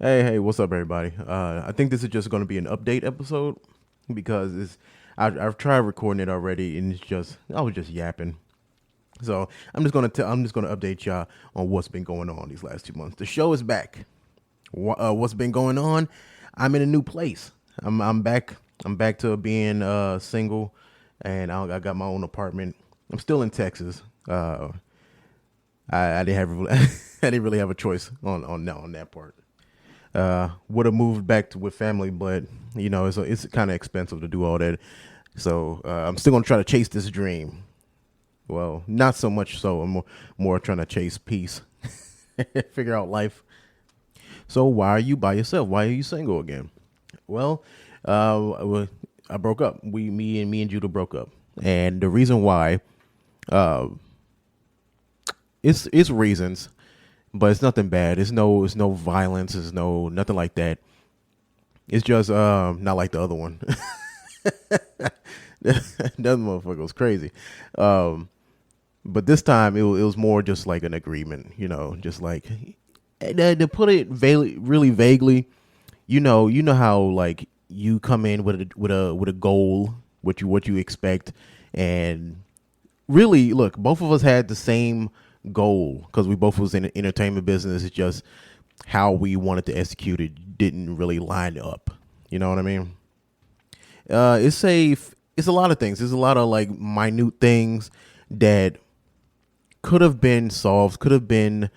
Hey, what's up, everybody? I think this is just going to be an update episode because I've tried recording it already and I was just yapping. So I'm just gonna update y'all on what's been going on these last 2 months. The show is back. What's been going on? I'm in a new place. I'm back. I'm back to being single, and I got my own apartment. I'm still in Texas. I didn't have I didn't really have a choice on that part. Would have moved back to with family, but it's kind of expensive to do all that. So I'm still gonna try to chase this dream. Well, not so much so. I'm more trying to chase peace, figure out life. So why are you by yourself? Why are you single again? Well, I broke up. Me and Judah broke up, and the reason why, uh, it's reasons, but it's nothing bad. It's no violence. It's no nothing like that. It's just not like the other one. That motherfucker was crazy. Um, but this time it was more just like an agreement, just like to put it really vaguely. You know how like you come in with a goal, what you expect, and really look, both of us had the same goal because we both was in the entertainment business. It's just how we wanted to execute it didn't really line up. You know what I mean? It's a lot of things. There's a lot of like minute things that could have been solved, could have been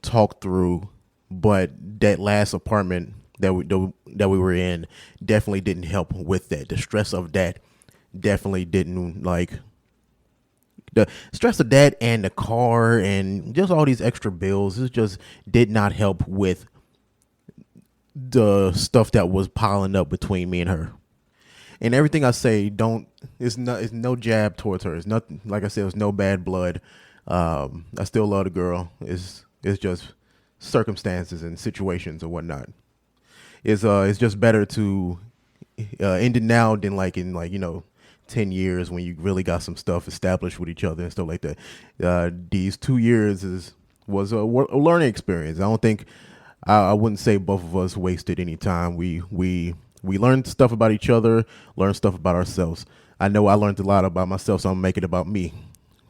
talked through, but that last apartment that we were in definitely didn't help with that. The stress of that definitely didn't like the stress of that and the car and just all these extra bills. It just did not help with the stuff that was piling up between me and her. And everything I say don't it's no jab towards her. It's nothing, like I said, it's no bad blood. I still love the girl. It's just circumstances and situations and whatnot. It's just better to end it now than like in 10 years when you really got some stuff established with each other and stuff like that. These 2 years was a learning experience. I don't think I wouldn't say both of us wasted any time. We learned stuff about each other, learned stuff about ourselves. I know I learned a lot about myself, so I'm making it about me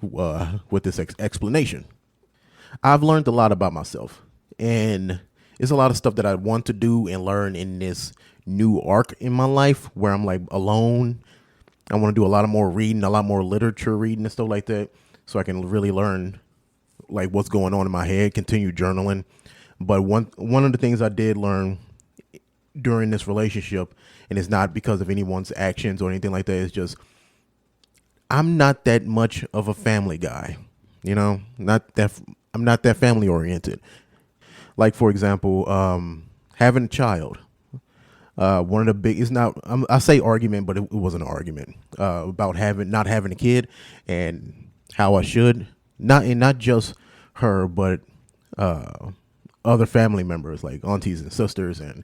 with this explanation. I've learned a lot about myself, and it's a lot of stuff that I want to do and learn in this new arc in my life where I'm like alone. I want to do a lot of more reading, a lot more literature reading and stuff like that, so I can really learn like what's going on in my head. Continue journaling, but one of the things I did learn during this relationship, and it's not because of anyone's actions or anything like that. It's just I'm not that much of a family guy, not that I'm not that family oriented. Like for example, having a child. One of the big it's not I say argument, but it wasn't an argument about having not having a kid and how I should not just her, but other family members like aunties and sisters and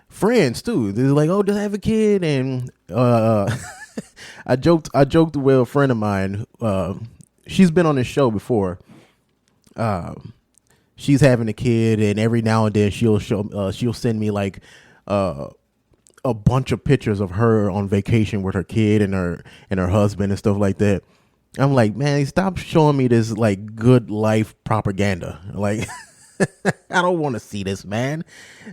friends too. They're like, "Oh, just have a kid," and I joked with a friend of mine. She's been on this show before. Uh, she's having a kid, and every now and then she'll send me like uh, a bunch of pictures of her on vacation with her kid and her husband and stuff like that. I'm like, man, stop showing me this like good life propaganda. Like, I don't want to see this, man.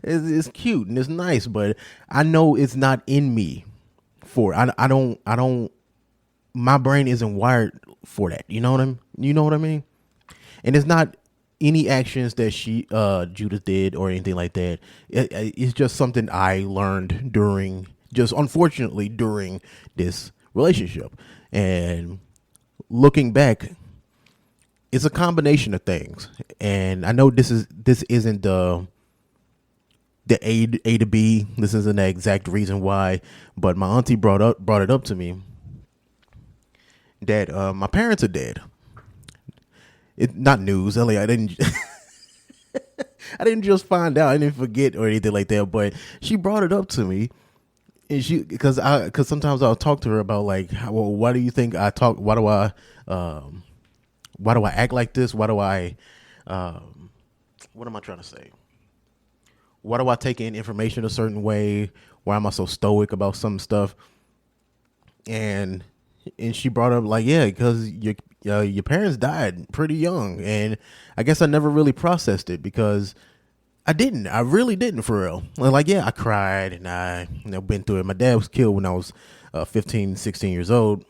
It's cute and it's nice, but I know it's not in me for. I don't. My brain isn't wired for that. You know what I'm. You know what I mean? And it's not any actions that Judith did or anything like that. It's just something I learned just unfortunately during this relationship, and looking back, it's a combination of things. And I know this isn't the A to B. This isn't the exact reason why, but my auntie brought it up to me that my parents are dead. It not news. Like I didn't I didn't just find out. I didn't forget or anything like that. But she brought it up to me, and because sometimes I'll talk to her about like, well, why do you think I talk? Um, why do I act like this? Why do I what am I trying to say? Why do I take in information a certain way? Why am I so stoic about some stuff? And she brought up like, yeah, because your parents died pretty young, and I guess I never really processed it because I really didn't for real. Like, yeah, I cried and I been through it. My dad was killed when I was 15, 16 years old.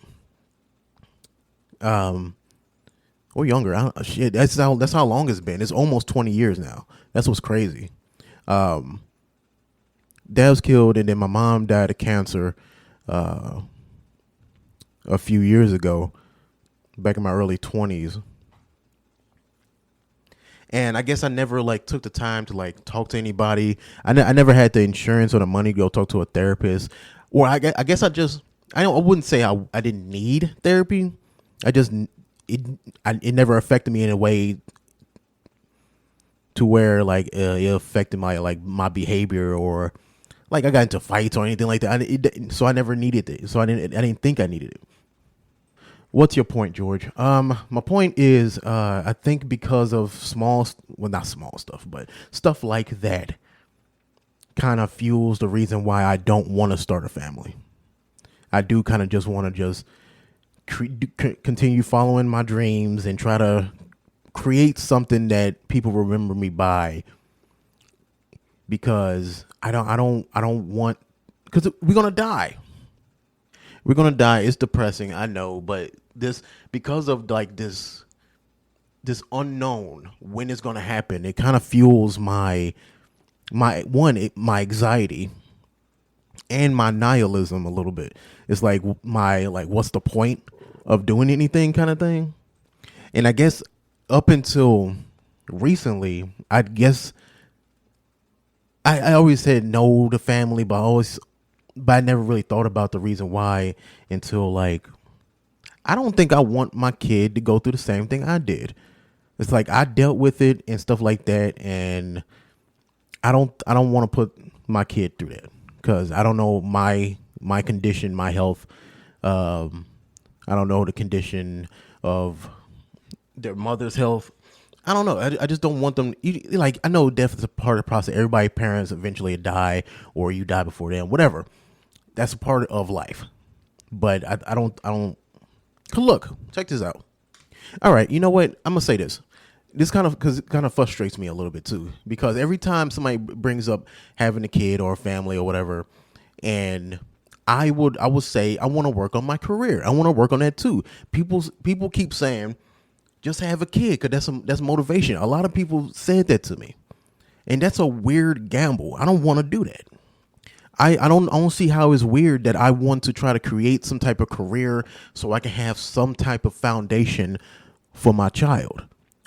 Or younger. Shit, that's how long it's been. It's almost 20 years now. That's what's crazy. Dad was killed, and then my mom died of cancer a few years ago, back in my early 20s. And I guess I never like took the time to like talk to anybody. I never had the insurance or the money to go talk to a therapist. Or I guess I wouldn't say I didn't need therapy. It never affected me in a way to where like it affected my behavior, or like I got into fights or anything like that. So I never needed it. So I didn't think I needed it. What's your point, George? My point is, I think because of not small stuff, but stuff like that kind of fuels the reason why I don't want to start a family. I do kind of just want to just continue following my dreams and try to create something that people remember me by, because I don't want, because we're going to die. We're going to die. It's depressing, I know, but because of like this unknown when it's going to happen, it kind of fuels my anxiety and my nihilism a little bit. It's like what's the point of doing anything kind of thing. And I guess up until recently, I guess I always said no to family, but I never really thought about the reason why until like, I don't think I want my kid to go through the same thing I did. It's like I dealt with it and stuff like that, and I don't want to put my kid through that, because I don't know my condition, my health. I don't know the condition of their mother's health. I don't know. I just don't want them. Like, I know death is a part of the process. Everybody, parents eventually die, or you die before them, whatever. That's a part of life. But I don't. Look, check this out. All right, you know what? I'm gonna say this. Because it kind of frustrates me a little bit too. Because every time somebody brings up having a kid or a family or whatever, and I would say I want to work on my career. I want to work on that too. People keep saying, just have a kid, because that's motivation. A lot of people said that to me, and that's a weird gamble. I don't want to do that. I don't see how it's weird that I want to try to create some type of career so I can have some type of foundation for my child.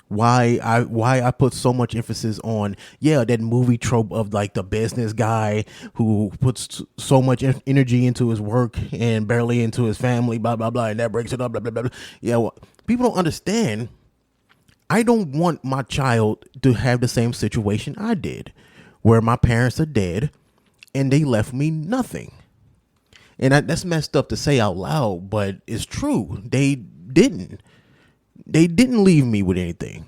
Why I put so much emphasis on, that movie trope of like the business guy who puts so much energy into his work and barely into his family, blah, blah, blah, and that breaks it up, blah, blah, blah. Yeah, well, people don't understand. I don't want my child to have the same situation I did, where my parents are dead and they left me nothing. And that's messed up to say out loud, but it's true. They didn't leave me with anything.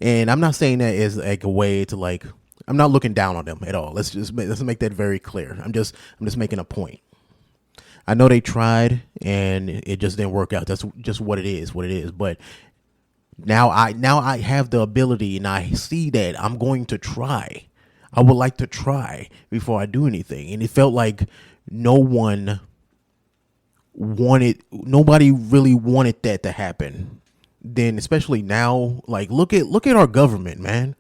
And I'm not saying that as like a way to like, I'm not looking down on them at all. Let's make that very clear. I'm just making a point. I know they tried and it just didn't work out. That's just what it is. But now I have the ability, and I see that I'm going to try. I would like to try before I do anything. And it felt like nobody really wanted that to happen. Then, especially now, like look at our government, man.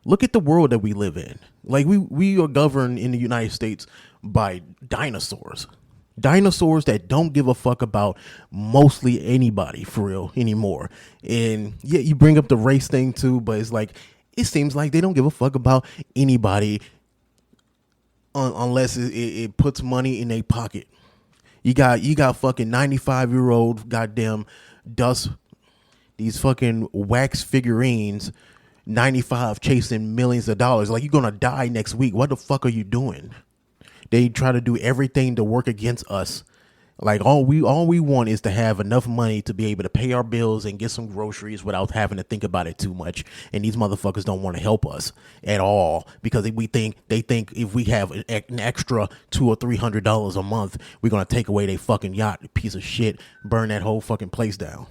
Look at the world that we live in. Like we are governed in the United States by dinosaurs. Dinosaurs that don't give a fuck about mostly anybody for real anymore. And yeah, you bring up the race thing too, but it's like, it seems like they don't give a fuck about anybody unless it puts money in their pocket. You got fucking 95-year-old goddamn dust, these fucking wax figurines, 95 chasing millions of dollars. Like, you're gonna die next week. What the fuck are you doing? They try to do everything to work against us Like all we want is to have enough money to be able to pay our bills and get some groceries without having to think about it too much. And these motherfuckers don't want to help us at all because they think if we have an extra $200 or $300 a month, we're gonna take away their fucking yacht. Piece of shit, burn that whole fucking place down.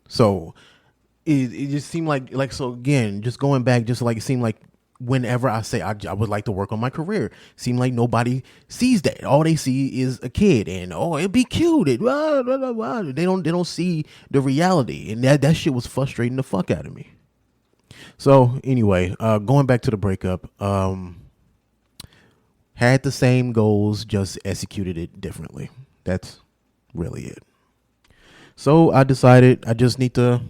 So it just seemed like so again, just going back, just like it seemed like whenever I say I would like to work on my career, seem like nobody sees that. All they see is a kid and it'd be cute. Blah, blah, blah, blah. They don't see the reality, and that shit was frustrating the fuck out of me. So anyway, going back to the breakup, had the same goals, just executed it differently. That's really it. So I decided I just need to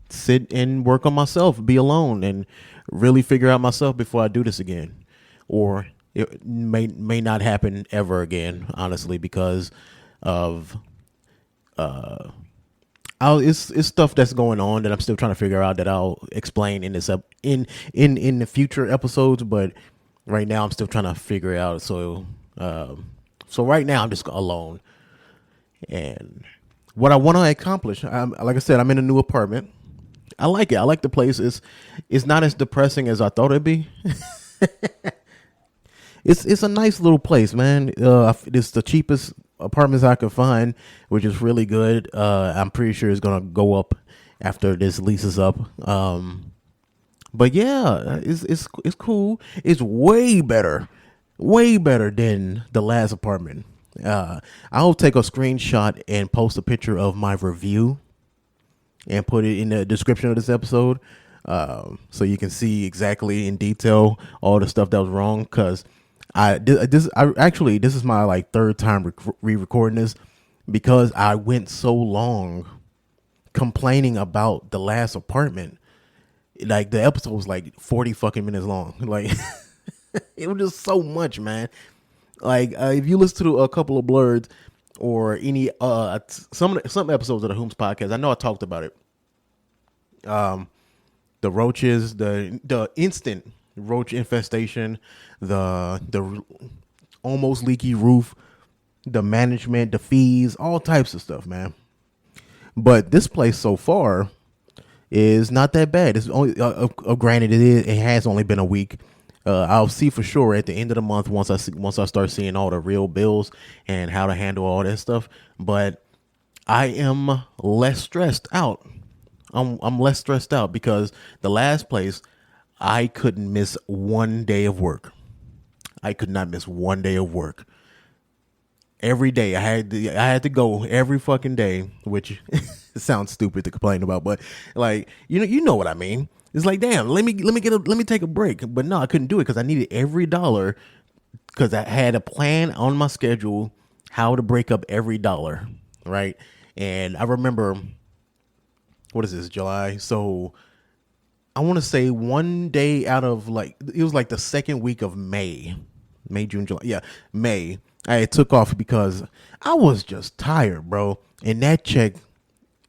sit and work on myself, be alone, and really figure out myself before I do this again. Or it may not happen ever again, honestly, because of it's stuff that's going on that I'm still trying to figure out that I'll explain in this in the future episodes. But right now I'm still trying to figure it out. So right now I'm just alone, and what I want to accomplish, like I said, I'm in a new apartment. I like it. I like the place. It's not as depressing as I thought it'd be. It's a nice little place, man. It's the cheapest apartments I could find, which is really good. I'm pretty sure it's gonna go up after this lease is up. But yeah, it's cool. It's way better than the last apartment. I'll take a screenshot and post a picture of my review and put it in the description of this episode, so you can see exactly in detail all the stuff that was wrong. Because this is my like third time re-recording this, because I went so long complaining about the last apartment. Like the episode was like 40 fucking minutes long. Like it was just so much, man. Like if you listen to a couple of blurs or any some episodes of the Whomst podcast, I know I talked about it. The roaches, the instant roach infestation, the almost leaky roof, the management, the fees, all types of stuff, man. But this place so far is not that bad. It's only granted it has only been a week. I'll see for sure at the end of the month once I start seeing all the real bills and how to handle all that stuff. But I am less stressed out. I'm less stressed out because the last place I couldn't miss one day of work. I could not miss one day of work. Every day I had to go every fucking day, which it sounds stupid to complain about, but like you know what I mean. It's like, damn, let me take a break. But no, I couldn't do it because I needed every dollar, because I had a plan on my schedule how to break up every dollar, right? And I remember, what is this, July? So I want to say one day out of it was like the second week of May, June, July. Yeah, May. I took off because I was just tired, bro. And that check,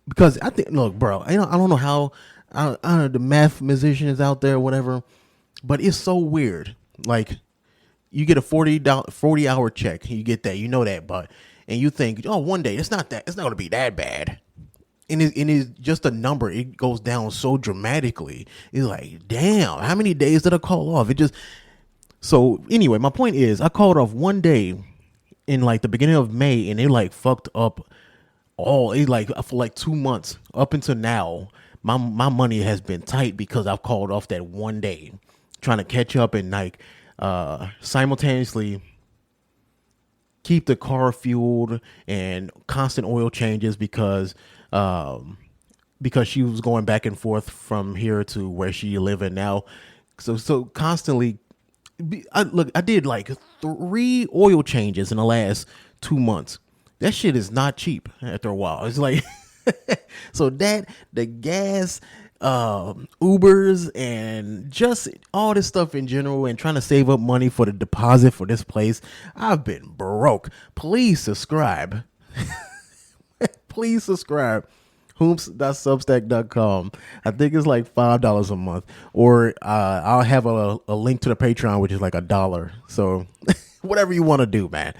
because I think, look, bro, I don't know how, I don't know, the math musicians out there, whatever, but it's so weird. Like, you get a 40-hour check, you get that, you know that, but, and you think, oh, one day, it's not going to be that bad. And it's just a number. It goes down so dramatically. It's like, damn, how many days did I call off? So anyway, my point is, I called off one day in like the beginning of May, and it like fucked up for like 2 months up until now. My money has been tight because I've called off that one day, trying to catch up and like simultaneously keep the car fueled and constant oil changes because she was going back and forth from here to where she living now. So constantly, I did like 3 oil changes in the last 2 months. That shit is not cheap after a while. It's like, so that, the gas, Ubers, and just all this stuff in general, and trying to save up money for the deposit for this place, I've been broke. Please subscribe. Please subscribe. Whomst.substack.com. I think it's like $5 a month, or I'll have a link to the Patreon, which is like $1. So whatever you want to do, man.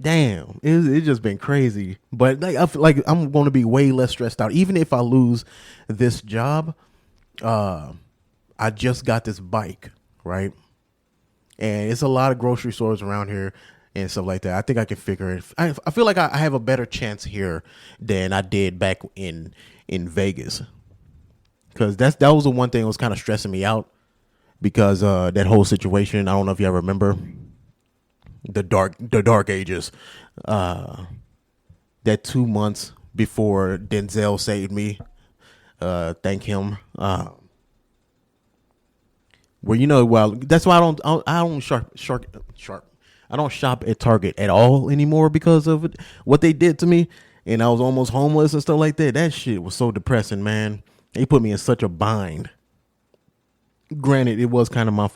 It's just been crazy. But like I feel like I'm going to be way less stressed out, even if I lose this job. Uh, I just got this bike, right? And it's a lot of grocery stores around here and stuff like that. I think I can figure it. I feel like I have a better chance here than I did back in Vegas, because that was the one thing that was kind of stressing me out, because that whole situation. I don't know if you ever remember the dark ages. That 2 months before Denzel saved me. Thank him. Where well, that's why I don't sharp. I don't shop at Target at all anymore because of it, what they did to me, and I was almost homeless and stuff like that. That shit was so depressing, man. They put me in such a bind. Granted, it was kind of my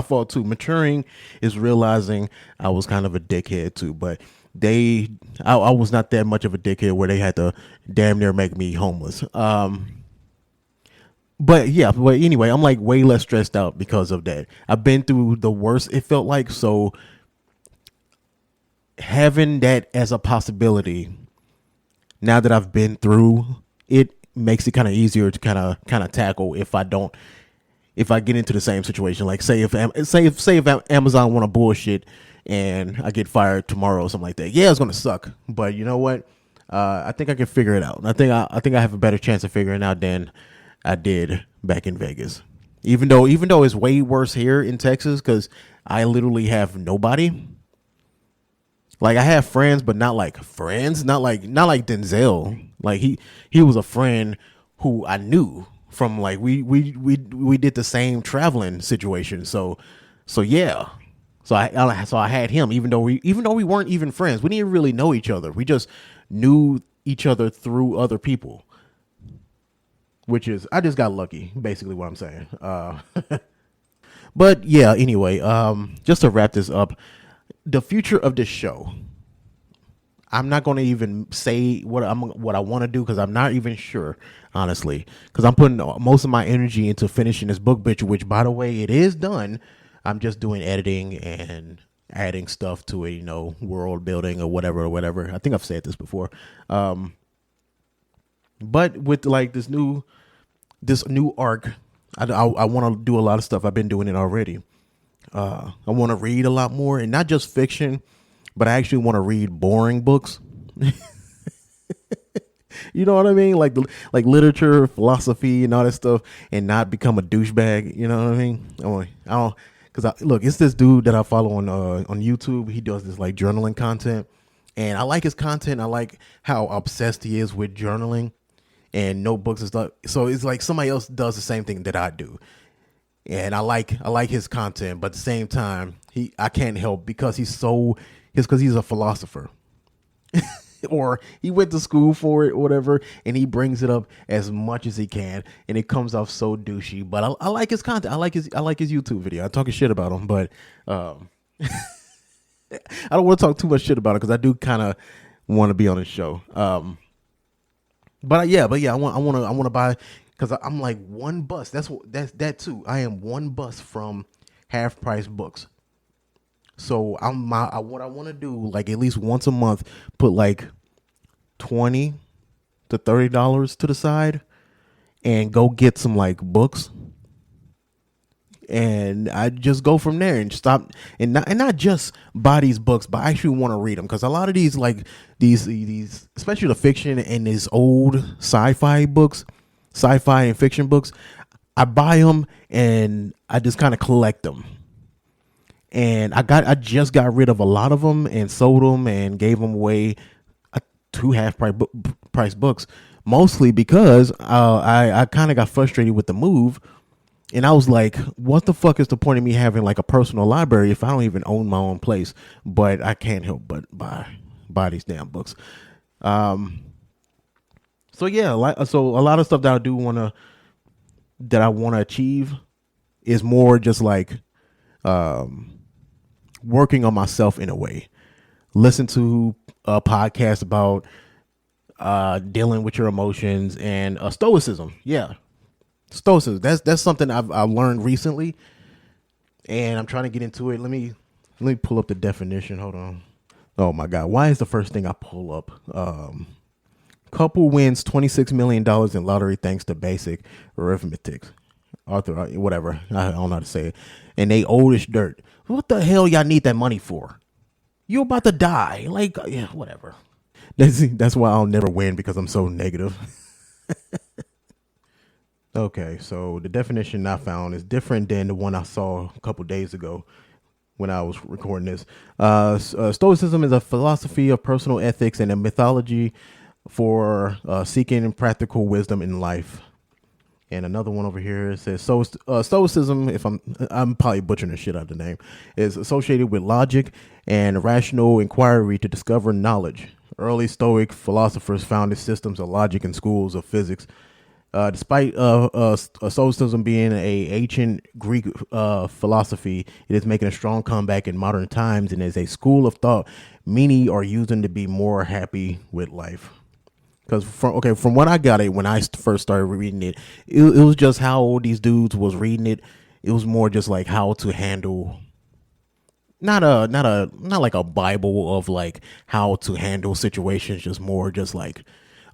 fault too. Maturing is realizing I was kind of a dickhead too, but I was not that much of a dickhead where they had to damn near make me homeless. But yeah, but anyway, I'm like way less stressed out because of that. I've been through the worst, it felt like. So having that as a possibility, now that I've been through it, makes it kind of easier to kind of tackle if I get into the same situation. Like say if Amazon want to bullshit and I get fired tomorrow or something like that. Yeah, it's gonna suck. But you know what? I think I can figure it out. I think I have a better chance of figuring it out than I did back in Vegas. Even though it's way worse here in Texas, because I literally have nobody. Like I have friends, but not like friends. Not like Denzel. Like he was a friend who I knew from, like, we did the same traveling situation. So yeah. So I had him, even though we weren't even friends. We didn't really know each other. We just knew each other through other people. Which is, I just got lucky, basically what I'm saying. But yeah, anyway, just to wrap this up, the future of this show, I'm not going to even say what I want to do, because I'm not even sure, honestly, because I'm putting most of my energy into finishing this book, which, by the way, it is done. I'm just doing editing and adding stuff to it, world building or whatever. I think I've said this before. But with like this new arc, I want to do a lot of stuff. I've been doing it already. I want to read a lot more, and not just fiction, but I actually want to read boring books. You know what I mean? Like literature, philosophy, and all that stuff, and not become a douchebag. You know what I mean? I don't, because look, it's this dude that I follow on YouTube. He does this like journaling content, and I like his content. I like how obsessed he is with journaling and notebooks and stuff. So it's like somebody else does the same thing that I do. And I like his content, but at the same time, I can't help, because he's a philosopher. Or he went to school for it or whatever, and he brings it up as much as he can, and it comes off so douchey. But I like his content. I like his YouTube video. I'm talking shit about him, but I don't want to talk too much shit about it, because I do kind of want to be on his show. But yeah, I want to buy, because I'm like one bus. That's that too. I am one bus from Half Price Books. So what I want to do, like at least once a month, put like $20 to $30 to the side and go get some like books. And I just go from there and stop, and not just buy these books, but I actually want to read them, because a lot of these, like these especially the fiction and these old sci-fi and fiction books, I buy them and I just kind of collect them. And I just got rid of a lot of them and sold them and gave them away to half price books, mostly because I kind of got frustrated with the move. And I was like, what the fuck is the point of me having like a personal library if I don't even own my own place? But I can't help but buy these damn books. So yeah, so a lot of stuff that I want to achieve is more just like working on myself in a way. Listen to a podcast about dealing with your emotions and stoicism. Yeah. Stoicism. That's something I've learned recently, and I'm trying to get into it. Let me pull up the definition. Hold on. Oh my God. Why is the first thing I pull up? Couple wins $26 million in lottery thanks to basic arithmetic. Arthur, whatever. I don't know how to say it. And they old as dirt. What the hell y'all need that money for? You about to die. Like, yeah, whatever. That's why I'll never win, because I'm so negative. Okay, so the definition I found is different than the one I saw a couple days ago when I was recording this. Stoicism is a philosophy of personal ethics and a mythology for seeking practical wisdom in life. And another one over here says Stoicism, if I'm probably butchering the shit out of the name, is associated with logic and rational inquiry to discover knowledge. Early Stoic philosophers founded systems of logic in schools of physics. Despite Stoicism being a ancient Greek philosophy, it is making a strong comeback in modern times and is a school of thought many are using to be more happy with life. Because from what I got it when I first started reading it, it was just how these dudes was reading it. It was more just like how to handle, not like a Bible of like how to handle situations. Just more just like,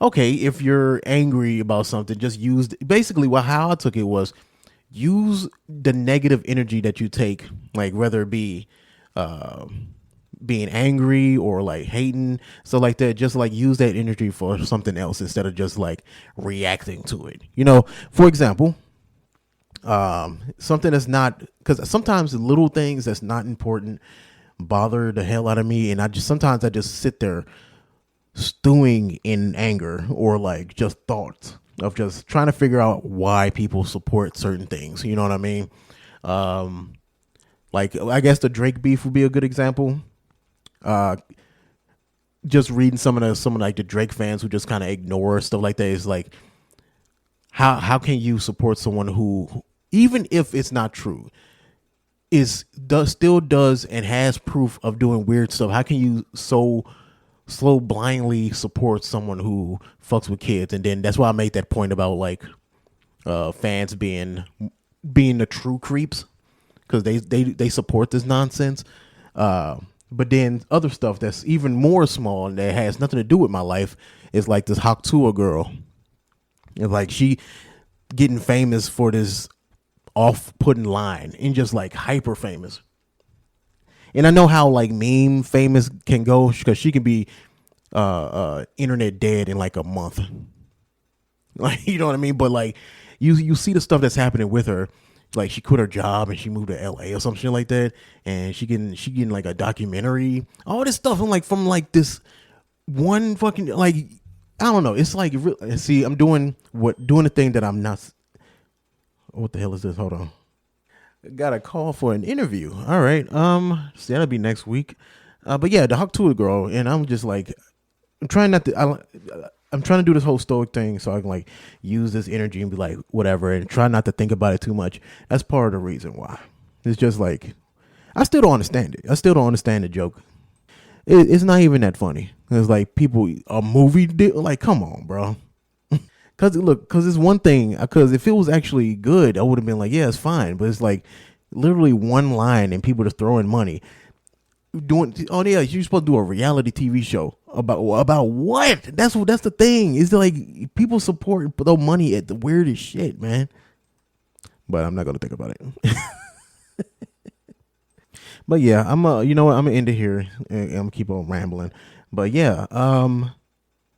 okay, if you're angry about something, just use basically how I took it was use the negative energy that you take, like whether it be being angry or like hating, so like that, just like use that energy for something else instead of just like reacting to it. For example, something that's not, because sometimes little things that's not important bother the hell out of me, and I just sit there stewing in anger or like just thoughts of just trying to figure out why people support certain things. You know what I mean? Like I guess the Drake beef would be a good example. Just reading some of like the Drake fans who just kind of ignore stuff like that is like, how can you support someone who, even if it's not true, still does and has proof of doing weird stuff? How can you so blindly support someone who fucks with kids? And then that's why I made that point about like fans being the true creeps, because they support this nonsense. But then other stuff that's even more small and that has nothing to do with my life is like this Haktua girl. And like she getting famous for this off-putting line and just like hyper famous. And I know how like meme famous can go, because she can be internet dead in like a month. Like, you know what I mean? But like you see the stuff that's happening with her. Like she quit her job and she moved to LA or something like that, and she getting like a documentary, all this stuff. I'm like, from like this one fucking, like, I don't know. It's like, see, I'm doing the thing that I'm not. What the hell is this? Hold on. Got a call for an interview. All right. So that'll be next week. But yeah, the Hawk Tour girl, and I'm just like, I'm trying to do this whole stoic thing so I can like use this energy and be like whatever and try not to think about it too much. That's part of the reason why. It's just like, I still don't understand it. I still don't understand the joke. It's not even that funny. It's like a movie like, come on, bro. Cause it's one thing. Cause if it was actually good, I would have been like, yeah, it's fine. But it's like literally one line and people just throwing money. Oh yeah, you're supposed to do a reality TV show about what? That's the thing. It's like people support throw money at the weirdest shit, man. But I'm not gonna think about it. But yeah, I'm gonna end it here and I'm gonna keep on rambling. But yeah,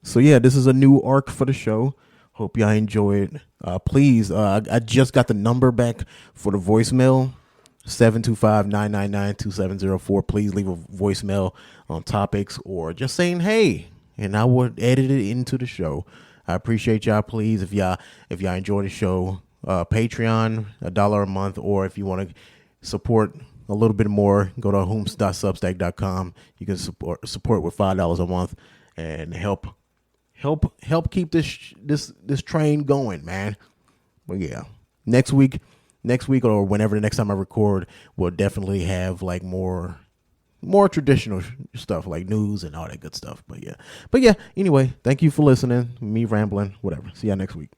so yeah, this is a new arc for the show. Hope y'all enjoy it. Please, I just got the number back for the voicemail. 725-999-2704. Please leave a voicemail on topics or just saying hey, and I would edit it into the show. I appreciate y'all. Please, if y'all enjoy the show, Patreon, $1 a month, or if you want to support a little bit more, go to whomst.substack.com. You can support with $5 a month and help keep this train going, man. But yeah, next week or whenever the next time I record, we'll definitely have like more traditional stuff like news and all that good stuff. But yeah, anyway, thank you for listening. Me rambling, whatever. See y'all next week.